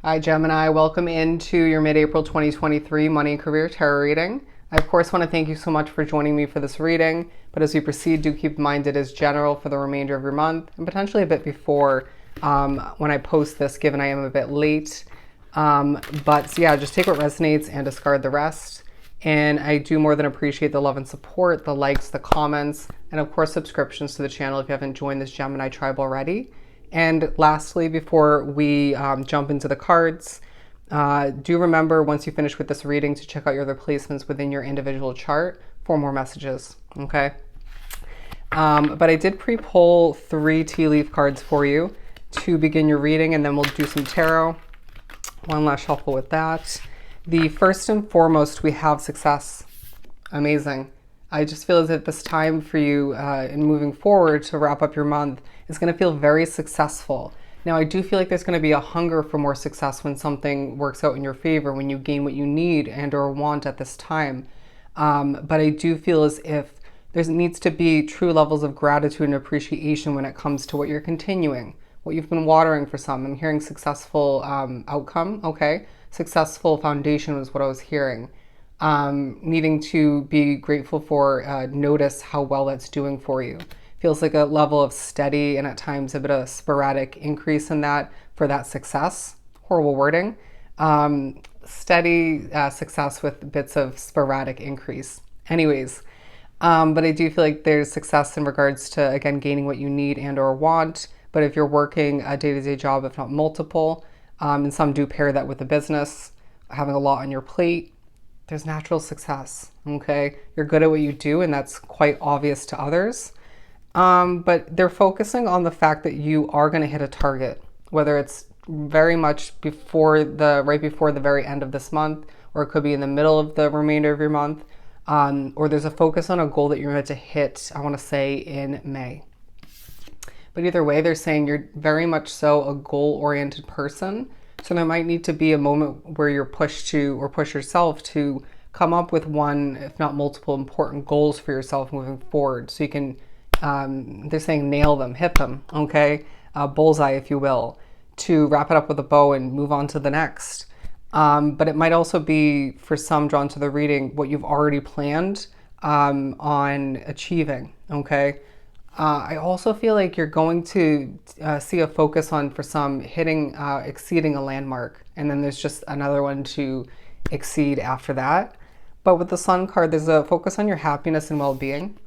Hi Gemini, welcome into your mid-April 2023 Money and Career Tarot reading. I of course want to thank you so much for joining me for this reading, but as we proceed, do keep in mind it is general for the remainder of your month and potentially a bit before when I post this, given I am a bit late. But yeah, just take what resonates and discard the rest. And I do more than appreciate the love and support, the likes, the comments, and of course subscriptions to the channel if you haven't joined this Gemini tribe already. And lastly, before we jump into the cards, do remember once you finish with this reading to check out your other placements within your individual chart for more messages, okay? But I did pre-pull 3 tea leaf cards for you to begin your reading, and then we'll do some tarot. One last shuffle with that. The first and foremost, we have success. Amazing. I just feel as if this time for you in moving forward to wrap up your month is going to feel very successful. Now, I do feel like there's going to be a hunger for more success when something works out in your favor, when you gain what you need and or want at this time. But I do feel as if there needs to be true levels of gratitude and appreciation when it comes to what you're continuing, what you've been watering for some. I'm hearing successful outcome, okay? Successful foundation was what I was hearing. Needing to be grateful for, notice how well that's doing for you. Feels like a level of steady and at times a bit of sporadic increase in that for that success. Horrible wording. Steady success with bits of sporadic increase. Anyways, but I do feel like there's success in regards to, again, gaining what you need and or want. But if you're working a day-to-day job, if not multiple, and some do pair that with a business, having a lot on your plate, there's natural success, okay? You're good at what you do, and that's quite obvious to others. But they're focusing on the fact that you are going to hit a target, whether it's very much right before the very end of this month, or it could be in the middle of the remainder of your month, or there's a focus on a goal that you're meant to hit, I want to say, in May. But either way, they're saying you're very much so a goal-oriented person. So there might need to be a moment where you're pushed to, or push yourself to come up with one, if not multiple, important goals for yourself moving forward. So you can, they're saying nail them, hit them, okay? Bullseye, if you will, to wrap it up with a bow and move on to the next. But it might also be, for some drawn to the reading, what you've already planned on achieving, okay? I also feel like you're going to see a focus on, for some, exceeding a landmark. And then there's just another one to exceed after that. But with the Sun card, there's a focus on your happiness and well-being.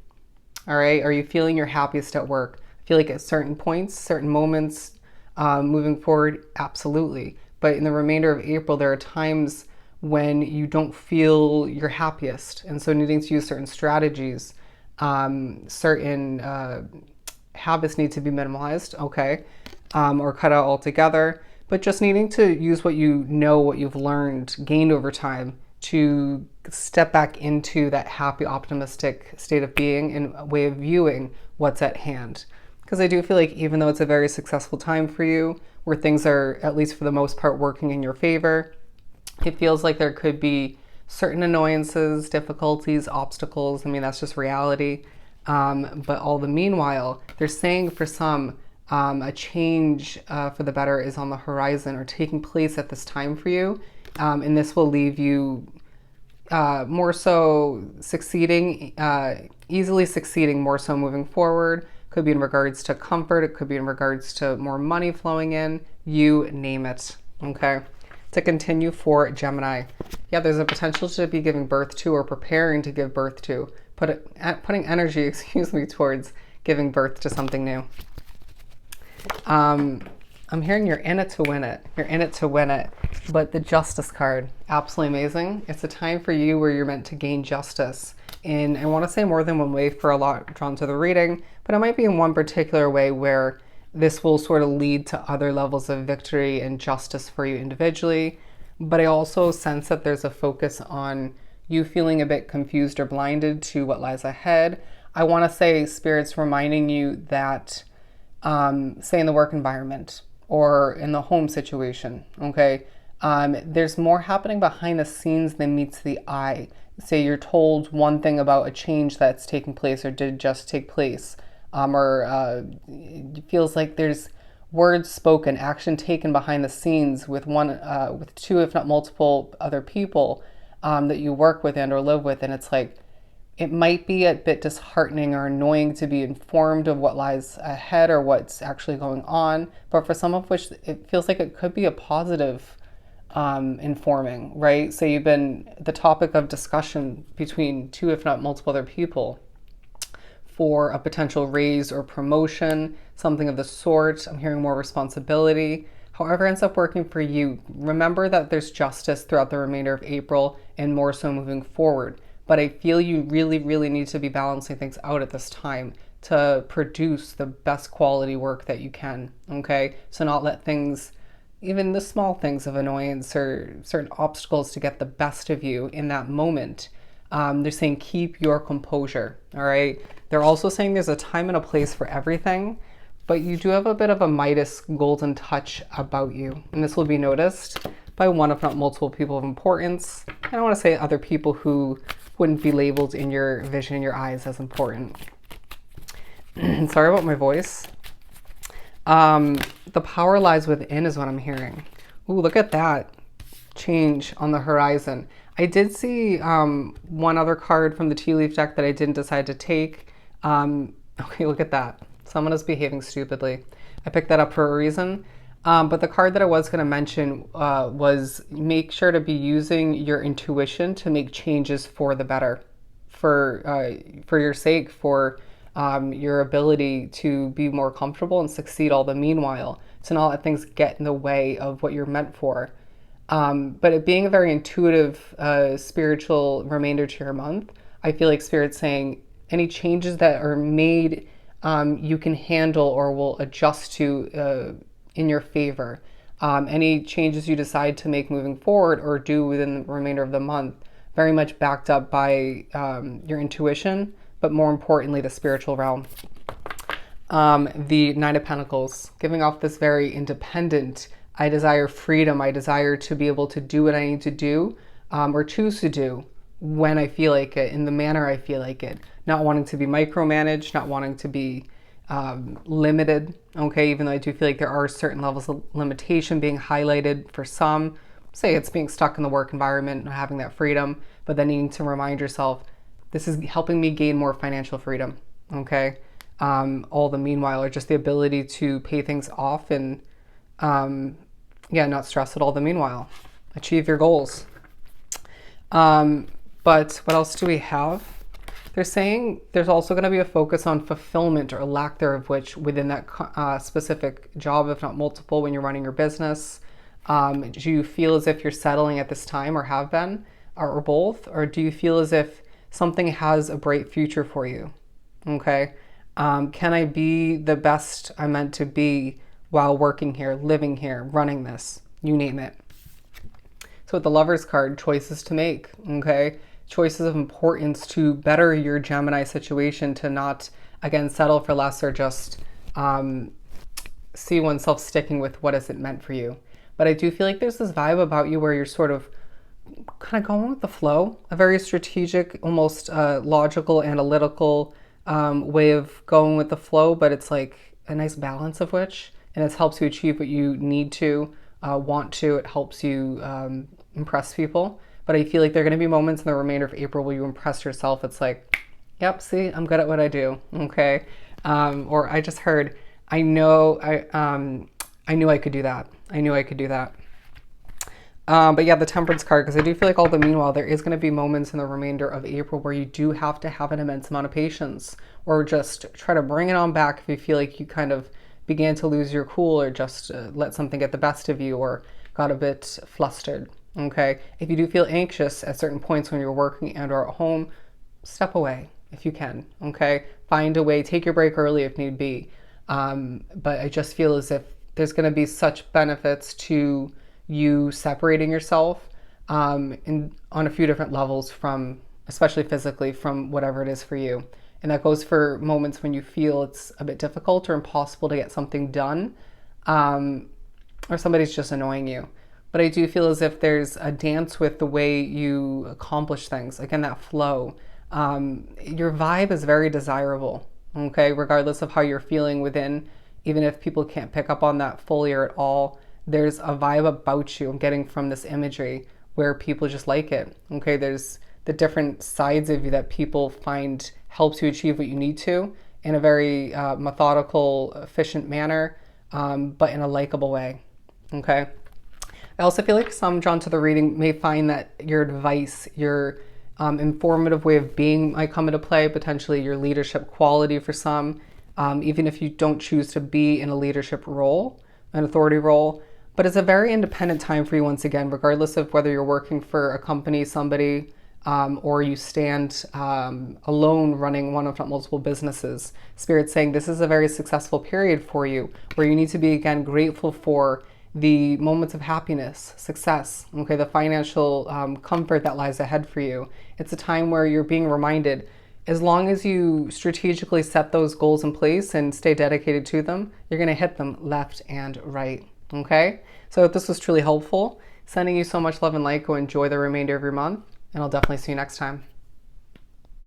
All right. Are you feeling your happiest at work? I feel like at certain points, certain moments moving forward, absolutely. But in the remainder of April, there are times when you don't feel your happiest. And so needing to use certain strategies, certain habits need to be minimalized, okay, or cut out altogether, but just needing to use what you know, what you've learned, gained over time to step back into that happy, optimistic state of being and a way of viewing what's at hand. Because I do feel like even though it's a very successful time for you, where things are, at least for the most part, working in your favor, it feels like there could be certain annoyances, difficulties, obstacles. I mean, that's just reality. But all the meanwhile, they're saying for some, a change for the better is on the horizon or taking place at this time for you. And this will leave you more so succeeding, easily succeeding more so moving forward. Could be in regards to comfort. It could be in regards to more money flowing in. You name it, okay? To continue for Gemini. Yeah, there's a potential to be giving birth to or preparing to give birth to. Putting energy, excuse me, towards giving birth to something new. I'm hearing you're in it to win it. You're in it to win it. But the Justice card, absolutely amazing. It's a time for you where you're meant to gain justice. In, I want to say more than one way for a lot drawn to the reading, but it might be in one particular way where this will sort of lead to other levels of victory and justice for you individually. But I also sense that there's a focus on you feeling a bit confused or blinded to what lies ahead. I want to say Spirit's reminding you that, say in the work environment or in the home situation, okay, there's more happening behind the scenes than meets the eye. Say you're told one thing about a change that's taking place or did just take place, or it feels like there's words spoken, action taken behind the scenes with with two, if not multiple other people that you work with and or live with. And it's like, it might be a bit disheartening or annoying to be informed of what lies ahead or what's actually going on. But for some of which it feels like it could be a positive informing, right? So you've been the topic of discussion between two, if not multiple other people for a potential raise or promotion, something of the sort. I'm hearing more responsibility. However, it ends up working for you. Remember that there's justice throughout the remainder of April and more so moving forward. But I feel you really, really need to be balancing things out at this time to produce the best quality work that you can, okay? So not let things, even the small things of annoyance or certain obstacles to get the best of you in that moment. They're saying keep your composure, all right? They're also saying there's a time and a place for everything, but you do have a bit of a Midas golden touch about you. And this will be noticed by one, if not multiple people of importance. I don't want to say other people who wouldn't be labeled in your vision, in your eyes as important. Sorry about my voice. The power lies within is what I'm hearing. Ooh, look at that change on the horizon. I did see one other card from the tea leaf deck that I didn't decide to take. Okay, look at that. Someone is behaving stupidly. I picked that up for a reason. But the card that I was going to mention was make sure to be using your intuition to make changes for the better, for your sake, for your ability to be more comfortable and succeed all the meanwhile, to not let things get in the way of what you're meant for. But it being a very intuitive, spiritual remainder to your month, I feel like Spirit's saying any changes that are made, you can handle or will adjust to in your favor. Any changes you decide to make moving forward or do within the remainder of the month, very much backed up by your intuition, but more importantly, the spiritual realm. The Nine of Pentacles, giving off this very independent, I desire freedom. I desire to be able to do what I need to do or choose to do when I feel like it, in the manner I feel like it. Not wanting to be micromanaged, not wanting to be limited, okay? Even though I do feel like there are certain levels of limitation being highlighted for some. Say it's being stuck in the work environment and having that freedom, but then needing to remind yourself, this is helping me gain more financial freedom, okay? All the meanwhile are just the ability to pay things off and not stress at all the meanwhile. Achieve your goals. But what else do we have? They're saying there's also going to be a focus on fulfillment or lack thereof, which within that specific job, if not multiple, when you're running your business. Do you feel as if you're settling at this time or have been, or both? Or do you feel as if something has a bright future for you? Okay. Can I be the best I'm meant to be while working here, living here, running this, you name it? So with the Lover's card, choices to make, okay? Choices of importance to better your Gemini situation, to not, again, settle for less or just see oneself sticking with what isn't meant for you. But I do feel like there's this vibe about you where you're sort of kind of going with the flow, a very strategic, almost logical, analytical way of going with the flow, but it's like a nice balance of which, and it helps you achieve what you need to, want to. It helps you impress people. But I feel like there are going to be moments in the remainder of April where you impress yourself. It's like, yep, see, I'm good at what I do, okay? Or I just heard, I knew I could do that. I knew I could do that. But yeah, the Temperance card, because I do feel like all the meanwhile, there is going to be moments in the remainder of April where you do have to have an immense amount of patience, or just try to bring it on back if you feel like you kind of began to lose your cool, or just let something get the best of you, or got a bit flustered. Okay, if you do feel anxious at certain points when you're working and or at home, step away if you can, okay? Find a way, take your break early if need be. But I just feel as if there's gonna be such benefits to you separating yourself on a few different levels from, especially physically, from whatever it is for you. And that goes for moments when you feel it's a bit difficult or impossible to get something done, or somebody's just annoying you. But I do feel as if there's a dance with the way you accomplish things. Again, that flow. Your vibe is very desirable, okay? Regardless of how you're feeling within even if people can't pick up on that fully or at all, there's a vibe about you I'm getting from this imagery where people just like it. Okay, there's the different sides of you that people find helps you achieve what you need to in a very methodical, efficient manner, but in a likable way. Okay. I also feel like some drawn to the reading may find that your advice, your informative way of being might come into play, potentially your leadership quality for some, even if you don't choose to be in a leadership role, an authority role. But it's a very independent time for you once again, regardless of whether you're working for a company, somebody, or you stand alone running one if not multiple businesses. Spirit's saying this is a very successful period for you where you need to be again grateful for the moments of happiness, success, okay, the financial comfort that lies ahead for you. It's a time where you're being reminded, as long as you strategically set those goals in place and stay dedicated to them, you're going to hit them left and right, okay? So if this was truly helpful, sending you so much love and light. Go enjoy the remainder of your month, and I'll definitely see you next time.